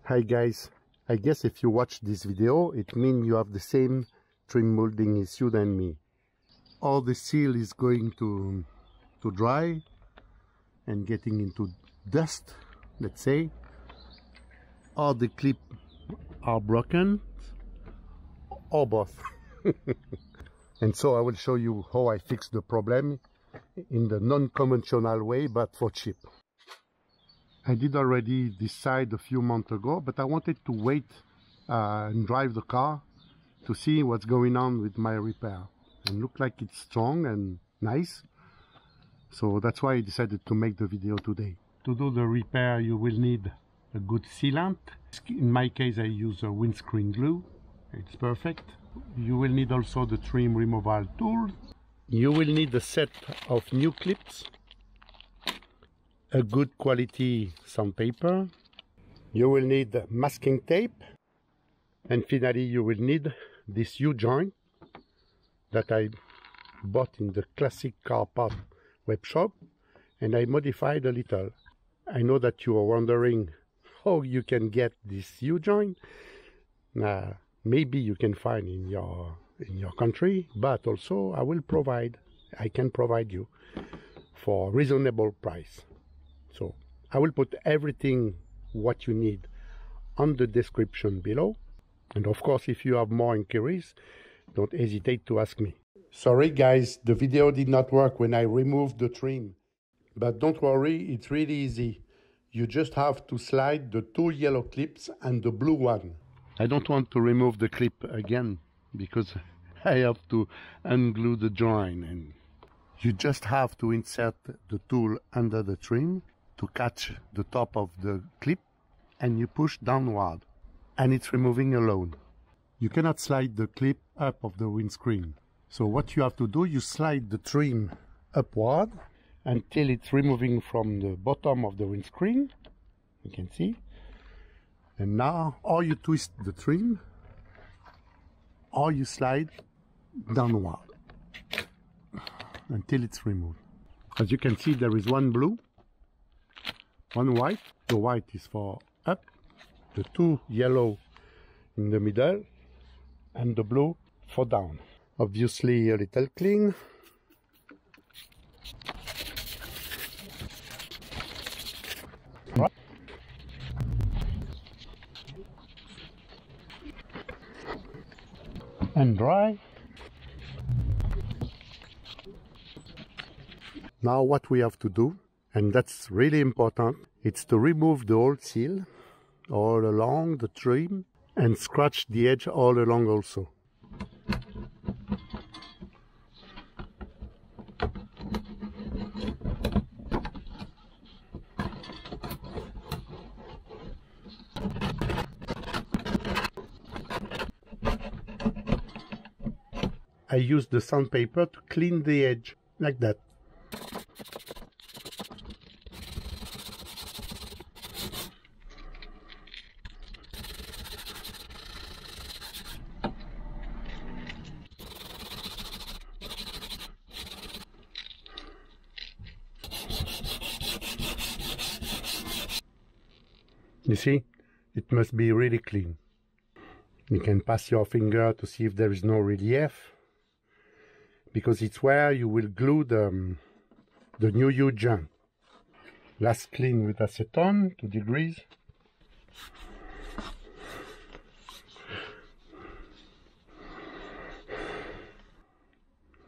Hi guys, I guess if you watch this video, it means you have the same trim molding issue than me. All the seal is going to dry and getting into dust, let's say. All the clips are broken, or both. And so I will show you how I fix the problem in the non-conventional way, but for cheap. I did already decide a few months ago, but I wanted to wait and drive the car to see what's going on with my repair. And look like it's strong and nice. So that's why I decided to make the video today. To do the repair, you will need a good sealant. In my case, I use a windscreen glue. It's perfect. You will need also the trim removal tool. You will need a set of new clips, a good quality sandpaper. You will need masking tape, and finally you will need this U-joint that I bought in the classic car part web shop, and I modified a little. I know that you are wondering how you can get this U-joint. Maybe you can find in your country, but also I can provide you for reasonable price. So I will put everything what you need on the description below, and of course if you have more inquiries, don't hesitate to ask me. Sorry guys, the video did not work when I removed the trim, but don't worry, it's really easy. You just have to slide the two yellow clips and the blue one. I don't want to remove the clip again because I have to unglue the joint, and you just have to insert the tool under the trim to catch the top of the clip, and you push downward and it's removing alone. You cannot slide the clip up of the windscreen. So what you have to do, you slide the trim upward until it's removing from the bottom of the windscreen. You can see. And now, or you twist the trim, or you slide downward until it's removed. As you can see, there is one blue, one white. The white is for up, the two yellow in the middle, and the blue for down. Obviously a little clean. And dry. Now what we have to do, and that's really important, it's to remove the old seal all along the trim and scratch the edge all along also. I use the sandpaper to clean the edge, like that. You see, it must be really clean. You can pass your finger to see if there is no relief, because it's where you will glue the new U-joint. Last clean with acetone, 2 degrees.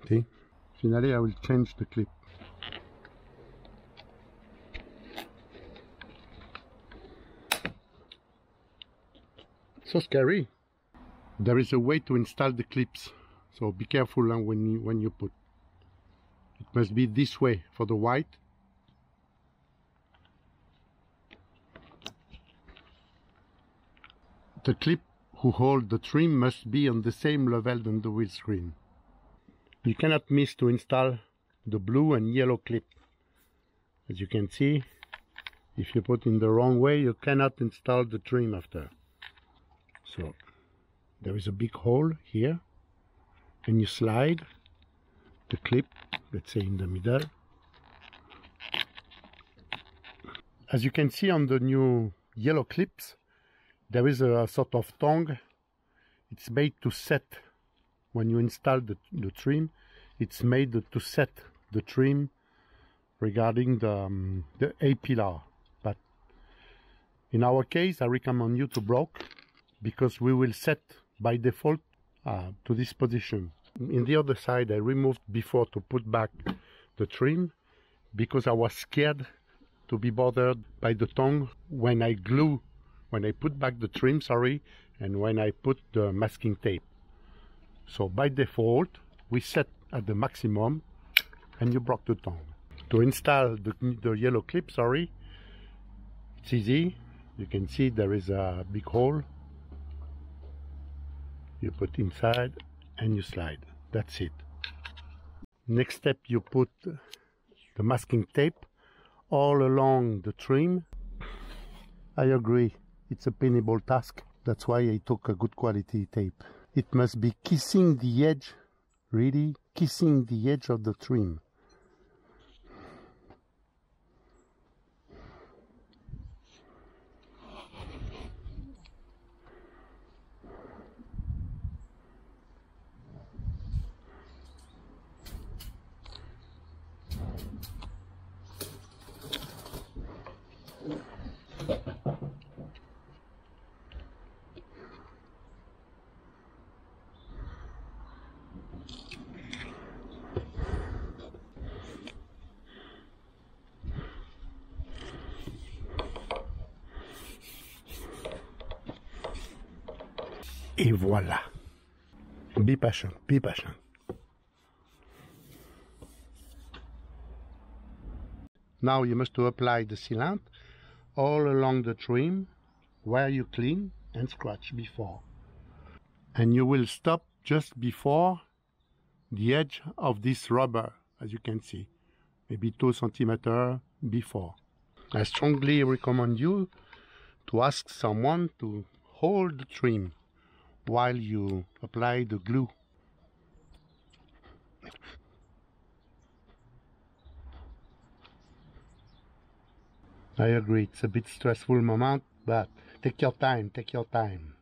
See? Finally I will change the clip. So scary. There is a way to install the clips. So be careful when you put. It must be this way for the white. The clip who hold the trim must be on the same level than the windscreen. You cannot miss to install the blue and yellow clip. As you can see, if you put in the wrong way, you cannot install the trim after. So there is a big hole here, and you slide the clip, let's say in the middle. As you can see on the new yellow clips, There is a sort of tongue. It's made to set, when you install the trim, it's made to set the trim regarding the A-pillar. But in our case, I recommend you to broke, because we will set by default to this position. In the other side, I removed before to put back the trim, because I was scared to be bothered by the tongue when I put back the trim, and when I put the masking tape. So by default, we set at the maximum, and you broke the tongue. To install the yellow clip, it's easy. You can see there is a big hole. You put inside and you slide. That's it. Next step, you put the masking tape all along the trim. I agree, it's a painful task. That's why I took a good quality tape. It must be kissing the edge, really kissing the edge of the trim. Et voilà. Be patient, be patient. Now you must apply the sealant all along the trim where you clean and scratch before. And you will stop just before the edge of this rubber, as you can see, maybe 2 centimeters before. I strongly recommend you to ask someone to hold the trim while you apply the glue. I agree, it's a bit stressful moment, but take your time, take your time.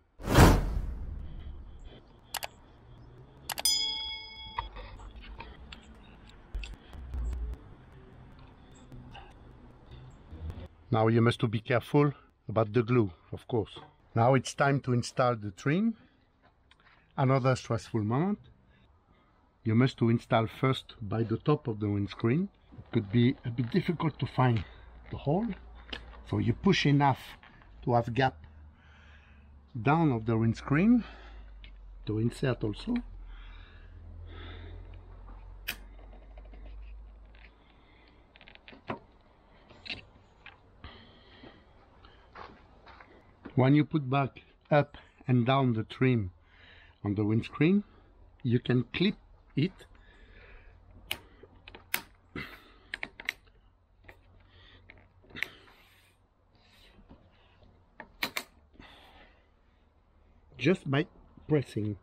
Now you must be careful about the glue, of course. Now it's time to install the trim. Another stressful moment. You must to install first by the top of the windscreen. It could be a bit difficult to find the hole, so you push enough to have gap down of the windscreen to insert also. When you put back up and down the trim on the windscreen, you can clip it just by pressing.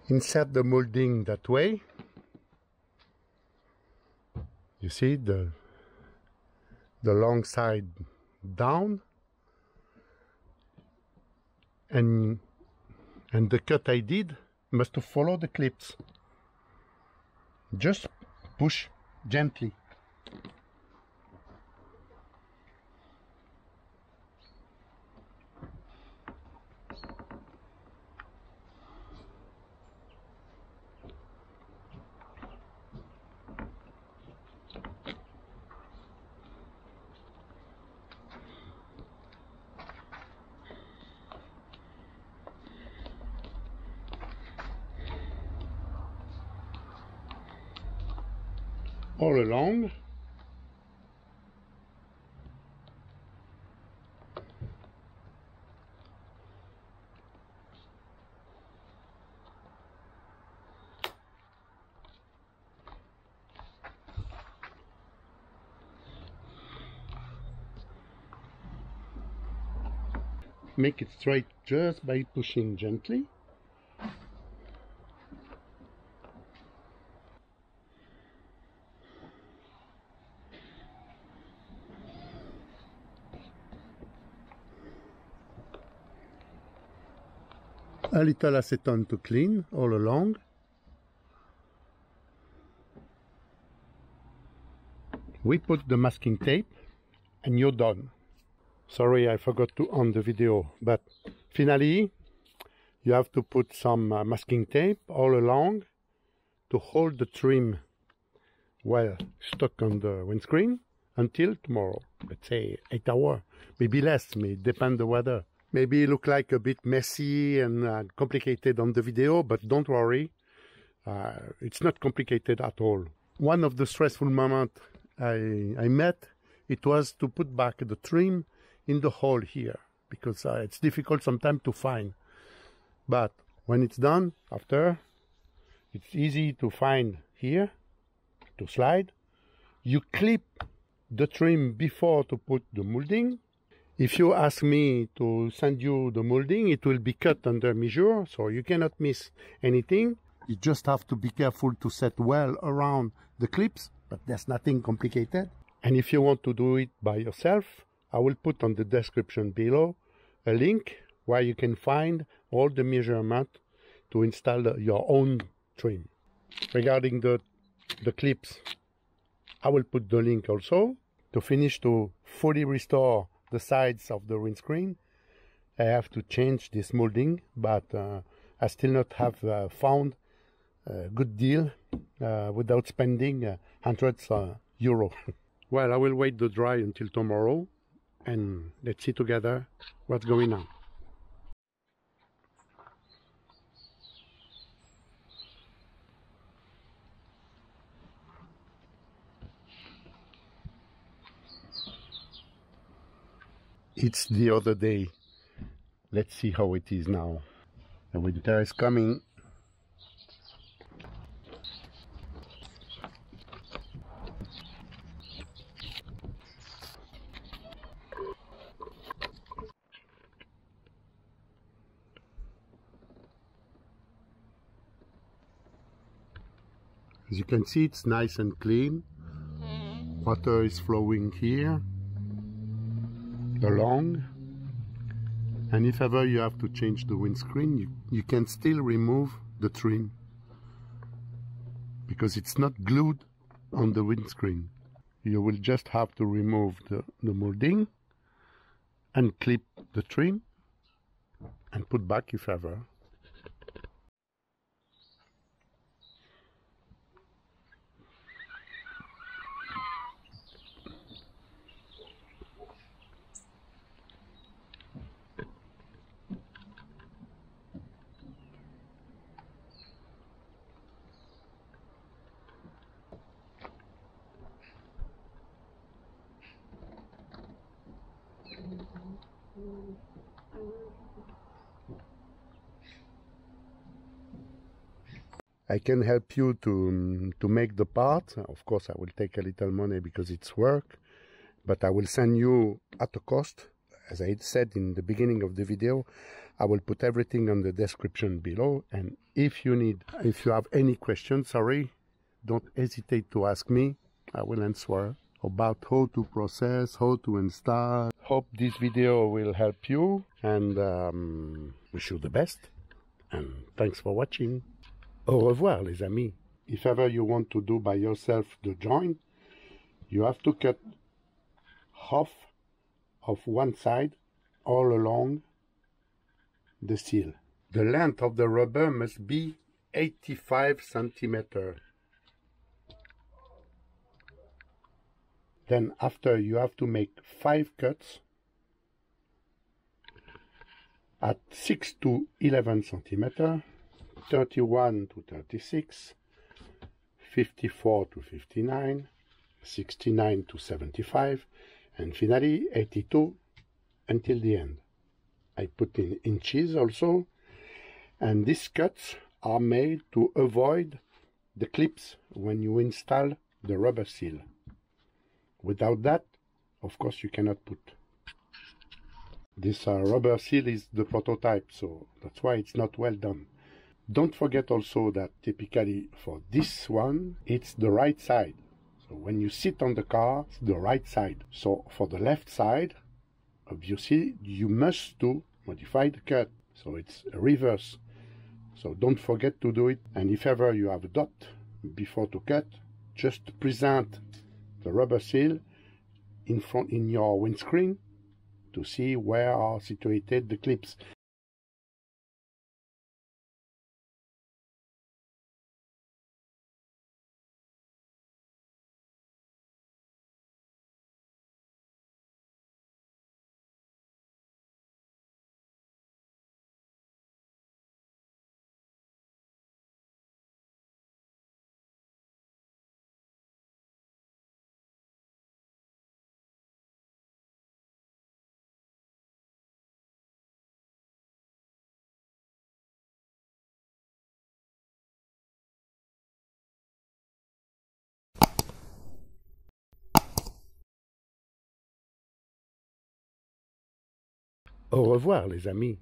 Insert the molding that way. You see the long side down, and the cut I did must follow the clips. Just push gently. All along. Make it straight just by pushing gently. A little acetone to clean all along. We put the masking tape and you're done. Sorry, I forgot to on the video, but finally you have to put some masking tape all along to hold the trim well stuck on the windscreen until tomorrow. Let's say 8 hours, maybe less, may depend the weather. Maybe it look like a bit messy and complicated on the video, but don't worry, it's not complicated at all. One of the stressful moments I met, it was to put back the trim in the hole here, because it's difficult sometimes to find. But when it's done, after, it's easy to find here, to slide. You clip the trim before to put the molding. If you ask me to send you the molding, it will be cut under measure, so you cannot miss anything. You just have to be careful to set well around the clips, but there's nothing complicated. And if you want to do it by yourself, I will put on the description below a link where you can find all the measurement to install your own trim. Regarding the clips, I will put the link also. To finish to fully restore the sides of the windscreen, I have to change this molding, but I still not have found a good deal without spending hundreds of euros. Well, I will wait to dry until tomorrow and let's see together what's going on. It's the other day. Let's see how it is now. The winter is coming. As you can see, it's nice and clean. Water is flowing here along, and if ever you have to change the windscreen, you can still remove the trim because it's not glued on the windscreen. You will just have to remove the molding and clip the trim and put back if ever. I can help you to make the part. Of course, I will take a little money because it's work, but I will send you at a cost. As I said in the beginning of the video, I will put everything on the description below, and if you have any questions, don't hesitate to ask me. I will answer about how to process, how to install. Hope this video will help you, and wish you the best, and thanks for watching. Au revoir, les amis. If ever you want to do by yourself the joint, you have to cut half of one side all along the seal. The length of the rubber must be 85 centimeters. Then after you have to make 5 cuts at 6 to 11 centimeters. 31 to 36, 54 to 59, 69 to 75, and finally 82 until the end. I put in inches also, and these cuts are made to avoid the clips when you install the rubber seal. Without that, of course, you cannot put. This rubber seal is the prototype, so that's why it's not well done. Don't forget also that typically for this one, it's the right side. So when you sit on the car, it's the right side. So for the left side, obviously, you must modify the cut. So it's a reverse. So don't forget to do it. And if ever you have a dot before to cut, just present the rubber seal in your windscreen to see where are situated the clips. Au revoir les amis.